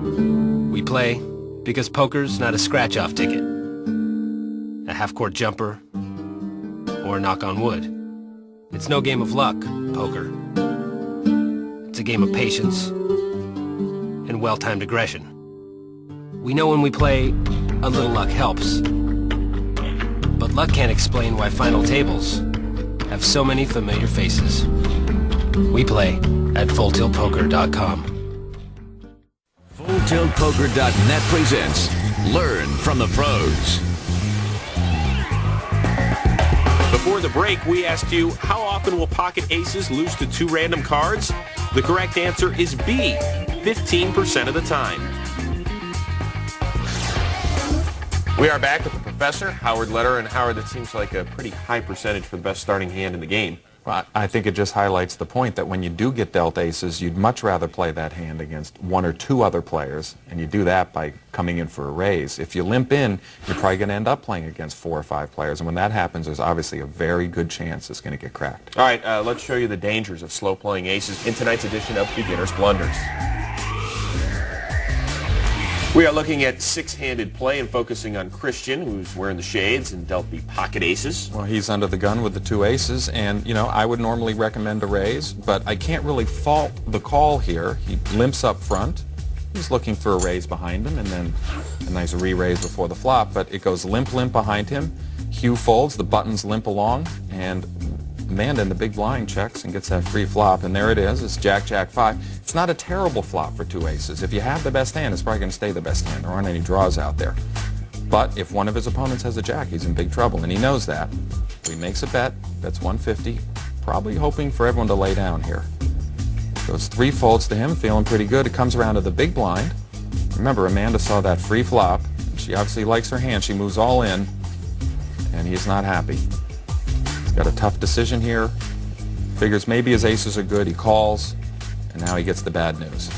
We play because poker's not a scratch-off ticket, a half-court jumper, or a knock on wood. It's no game of luck, poker. It's a game of patience and well-timed aggression. We know when we play, a little luck helps. But luck can't explain why final tables have so many familiar faces. We play at FullTiltPoker.com. FullTiltPoker.net presents Learn from the Pros. Before the break, we asked you, how often will pocket aces lose to two random cards? The correct answer is B, 15% of the time. We are back with the professor, Howard Lederer, and Howard, that seems like a pretty high percentage for the best starting hand in the game. Well, I think it just highlights the point that when you do get dealt aces, you'd much rather play that hand against one or two other players, and you do that by coming in for a raise. If you limp in, you're probably going to end up playing against 4 or 5 players, and when that happens, there's obviously a very good chance it's going to get cracked. All right, let's show you the dangers of slow playing aces in tonight's edition of Beginner's Blunders. We are looking at six-handed play and focusing on Christian, who's wearing the shades and dealt the pocket aces. Well, he's under the gun with the 2 aces, and, you know, I would normally recommend a raise, but I can't really fault the call here. He limps up front. He's looking for a raise behind him, and then a nice re-raise before the flop, but it goes limp behind him. Hugh folds, the buttons limp along, and Amanda in the big blind checks and gets that free flop, and there it is. It's Jack, Jack, 5. It's not a terrible flop for 2 aces. If you have the best hand, it's probably going to stay the best hand. There aren't any draws out there. But if one of his opponents has a jack, he's in big trouble, and he knows that. So he makes a bet, bets 150, probably hoping for everyone to lay down here. Goes 3 folds to him, feeling pretty good. It comes around to the big blind. Remember, Amanda saw that free flop. She obviously likes her hand. She moves all in, and he's not happy. Got a tough decision here. Figures maybe his aces are good. He calls, and now he gets the bad news.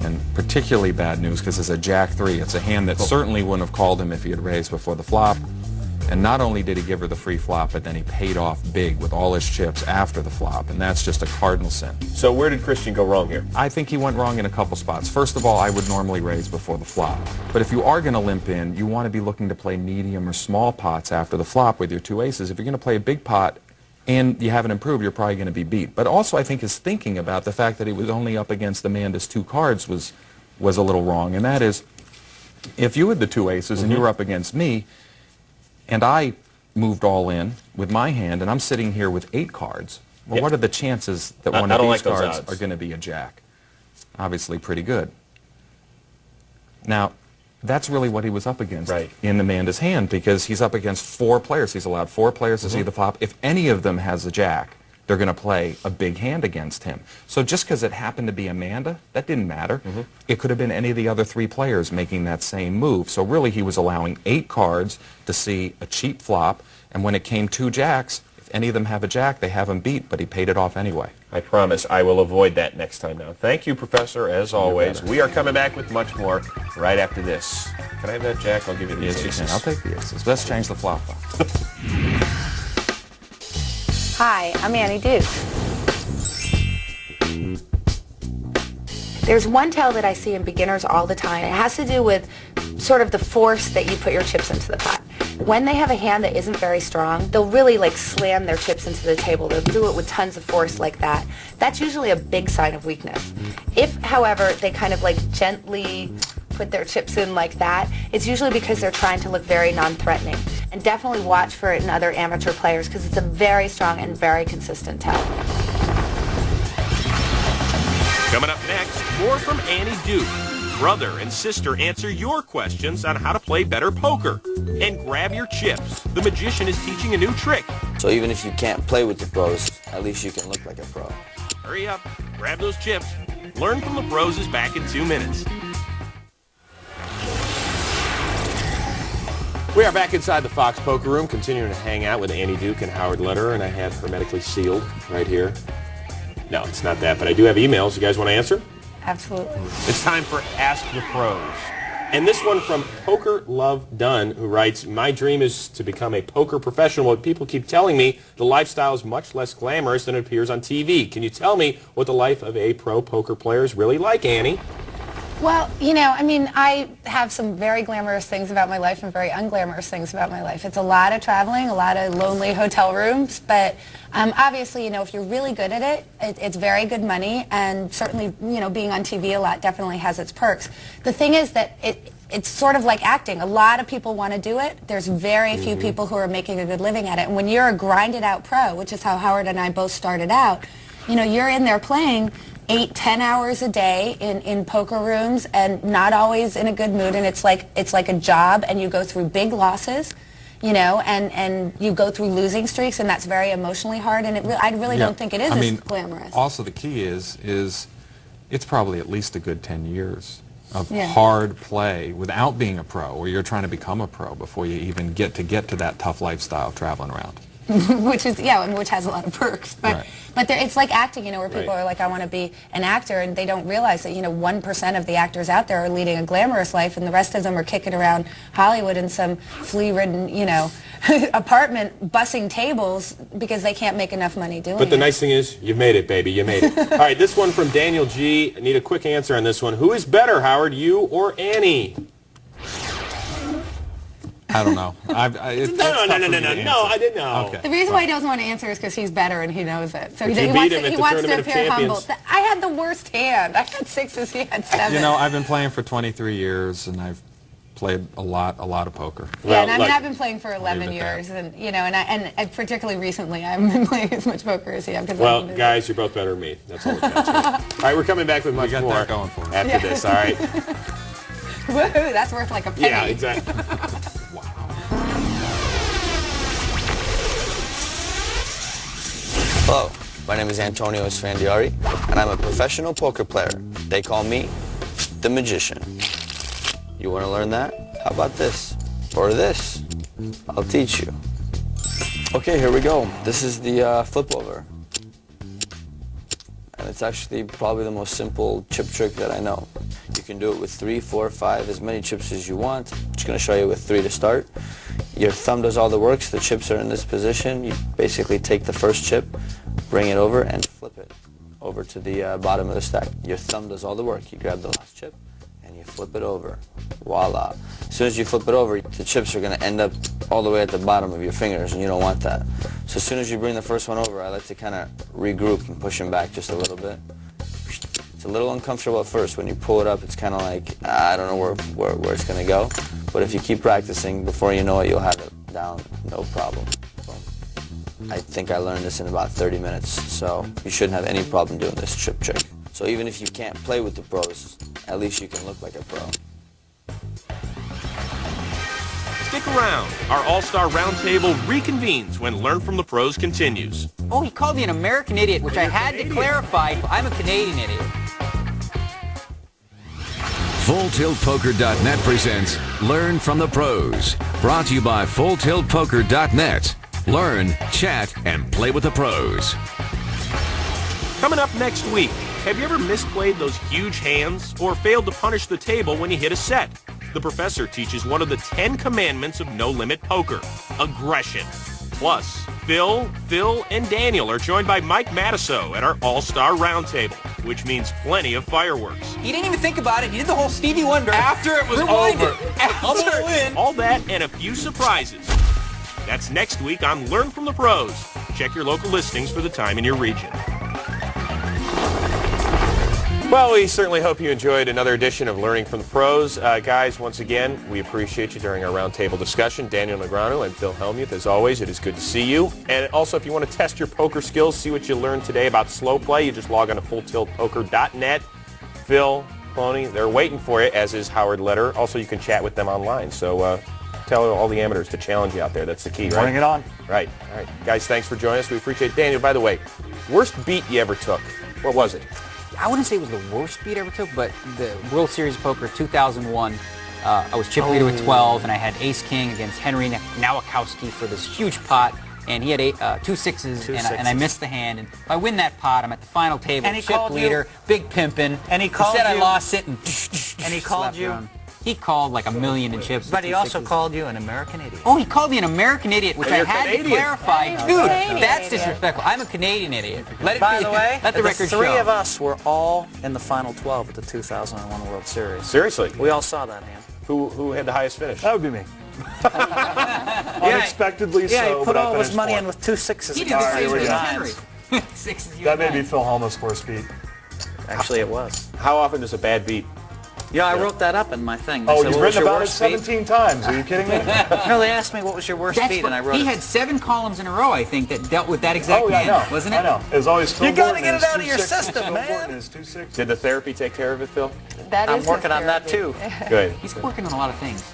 And particularly bad news because it's a Jack 3. It's a hand that certainly wouldn't have called him if he had raised before the flop. And not only did he give her the free flop, but then he paid off big with all his chips after the flop, and that's just a cardinal sin. So where did Christian go wrong here? I think he went wrong in a couple spots. First of all, I would normally raise before the flop. But if you are going to limp in, you want to be looking to play medium or small pots after the flop with your 2 aces. If you're going to play a big pot and you haven't improved, you're probably going to be beat. But also I think his thinking about the fact that he was only up against Amanda's 2 cards was a little wrong, and that is, if you had the 2 aces and you were up against me, and I moved all in with my hand, and I'm sitting here with 8 cards. Well, what are the chances that one of these cards are going to be a jack? Obviously pretty good. Now, that's really what he was up against in Amanda's hand, because he's up against 4 players. He's allowed 4 players to see the flop. If any of them has a jack, they're going to play a big hand against him. So just because it happened to be Amanda, that didn't matter. It could have been any of the other 3 players making that same move. So really he was allowing 8 cards to see a cheap flop, and when it came 2 jacks, if any of them have a jack, they have him beat, but he paid it off anyway. I promise I will avoid that next time now. Thank you, Professor, as always. We are coming back with much more right after this. Can I have that jack? I'll give you the aces. Yes, you can. I'll take the aces. Let's change the flop. Hi, I'm Annie Duke. There's one tell that I see in beginners all the time. It has to do with sort of the force that you put your chips into the pot. When they have a hand that isn't very strong, they'll really like slam their chips into the table. They'll do it with tons of force like that. That's usually a big sign of weakness. If, however, they kind of like gently put their chips in like that, it's usually because they're trying to look very non-threatening. And definitely watch for it in other amateur players because it's a very strong and very consistent tell. Coming up next, more from Annie Duke. Brother and sister answer your questions on how to play better poker. And grab your chips. The magician is teaching a new trick. So even if you can't play with the pros, at least you can look like a pro. Hurry up, grab those chips. Learn from the Pros is back in 2 minutes. We are back inside the Fox Poker Room, continuing to hang out with Annie Duke and Howard Lederer, and I have hermetically sealed right here. No, it's not that, but I do have emails. You guys want to answer? Absolutely. It's time for Ask the Pros. And this one from Poker Love Dunn, who writes, my dream is to become a poker professional, but people keep telling me the lifestyle is much less glamorous than it appears on TV. Can you tell me what the life of a pro poker player is really like, Annie? Well, you know, I mean, I have some very glamorous things about my life and very unglamorous things about my life. It's a lot of traveling, a lot of lonely hotel rooms, but obviously, you know, if you're really good at it, it's very good money, and certainly, you know, being on TV a lot definitely has its perks. The thing is that it's sort of like acting. A lot of people want to do it. There's very few people who are making a good living at it. And when you're a grinded out pro, which is how Howard and I both started out, you know, you're in there playing 8-10 hours a day in poker rooms, and not always in a good mood, and it's like a job, and you go through big losses, you know, and you go through losing streaks, and that's very emotionally hard, and I really don't think it is as glamorous. Also the key is it's probably at least a good 10 years of hard play without being a pro, where you're trying to become a pro before you even get to that tough lifestyle traveling around. Which is, which has a lot of perks. But it's like acting, you know, where people are like, I want to be an actor, and they don't realize that, you know, 1% of the actors out there are leading a glamorous life, and the rest of them are kicking around Hollywood in some flea-ridden, you know, apartment bussing tables because they can't make enough money doing it. But the nice thing is, you've made it, baby. You made it. All right, this one from Daniel G. I need a quick answer on this one. Who is better, Howard, you or Annie? I don't know. No, I didn't know. Okay. The reason why he doesn't want to answer is because he's better and he knows it. So he wants to appear humble. I had the worst hand. I had 6s, he had 7s. You know, I've been playing for 23 years, and I've played a lot of poker. Yeah, and I mean, I've been playing for 11 years, and you know, and particularly recently, I haven't been playing as much poker as he has. Well, guys, you're both better than me. That's all that counts. All right, we're coming back with much more that going for us. after this. All right. Woohoo! That's worth like a penny. Yeah, exactly. Hello, my name is Antonio Esfandiari, and I'm a professional poker player. They call me the Magician. You want to learn that? How about this? Or this? I'll teach you. Okay, here we go. This is the flip over. And it's actually probably the most simple chip trick that I know. You can do it with 3, 4, 5, as many chips as you want. I'm just going to show you with 3 to start. Your thumb does all the work, so the chips are in this position. You basically take the first chip, bring it over, and flip it over to the bottom of the stack. Your thumb does all the work. You grab the last chip, and you flip it over. Voila. As soon as you flip it over, the chips are going to end up all the way at the bottom of your fingers, and you don't want that. So as soon as you bring the first one over, I like to kind of regroup and push them back just a little bit. It's a little uncomfortable at first. When you pull it up, it's kind of like, I don't know where it's going to go. But if you keep practicing, before you know it, you'll have it down, no problem. So, I think I learned this in about 30 minutes, so you shouldn't have any problem doing this chip trick. So even if you can't play with the pros, at least you can look like a pro. Stick around. Our All-Star Roundtable reconvenes when Learn from the Pros continues. Oh, he called me an American idiot, which I had to clarify. I'm a Canadian idiot. FullTiltPoker.net presents Learn from the Pros. Brought to you by FullTiltPoker.net. Learn, chat, and play with the pros. Coming up next week, have you ever misplayed those huge hands or failed to punish the table when you hit a set? The professor teaches one of the 10 commandments of no-limit poker, aggression. Plus, Phil, and Daniel are joined by Mike Matusow at our All-Star Roundtable, which means plenty of fireworks. He didn't even think about it. He did the whole Stevie Wonder. After it was Rewind over. It. After All that and a few surprises. That's next week on Learn from the Pros. Check your local listings for the time in your region. Well, we certainly hope you enjoyed another edition of Learning from the Pros. Guys, once again, we appreciate you during our roundtable discussion. Daniel Negreanu and Phil Hellmuth, as always, it is good to see you. And also, if you want to test your poker skills, see what you learned today about slow play, you just log on to FullTiltPoker.net. Phil, Cloney, they're waiting for you, as is Howard Lederer. Also, you can chat with them online. So tell all the amateurs to challenge you out there. That's the key, right? Bring it on. Right. All right. Guys, thanks for joining us. We appreciate it. Daniel, by the way, worst beat you ever took? What was it? I wouldn't say it was the worst beat I ever took, but the World Series of Poker 2001, I was chip leader with 12, and I had ace-king against Henry Nowakowski for this huge pot, and he had 2 sixes, and I missed the hand. And if I win that pot, I'm at the final table, And he chip called leader, big pimpin'. And he called said I you- lost it, and And he called you? He called like a million in chips. But he also called you an American idiot. Oh, he called me an American idiot, which I had to clarify. I'm Dude, Canadian that's idiot. disrespectful. I'm a Canadian idiot. Let it By be. the way, let the record three show. of us were all in the final 12 at the 2001 World Series. Seriously? We all saw that hand. Who had the highest finish? That would be me. Unexpectedly Yeah, so, he put but I all his finished money fourth. in with 2 6s. He did the same we as go. Henry. 6 That may be Phil Hellmuth's worst beat. Actually, it was. How often does a bad beat? Yeah, I wrote that up in my thing. They Oh, said, you've what was written your about it worst beat? 17 times. Are you kidding me? No, they asked me what was your worst beat, and I wrote He it. had 7 columns in a row, I think, that dealt with that exact Oh, yeah, I hand, know. wasn't it? I know. It was always Phil You gotta Gordon get is it out of your 2-6, system, Phil man. Gordon is 2-6. Did the therapy take care of it, Phil? That I'm is working his on that, therapy. too. Good. He's working on a lot of things.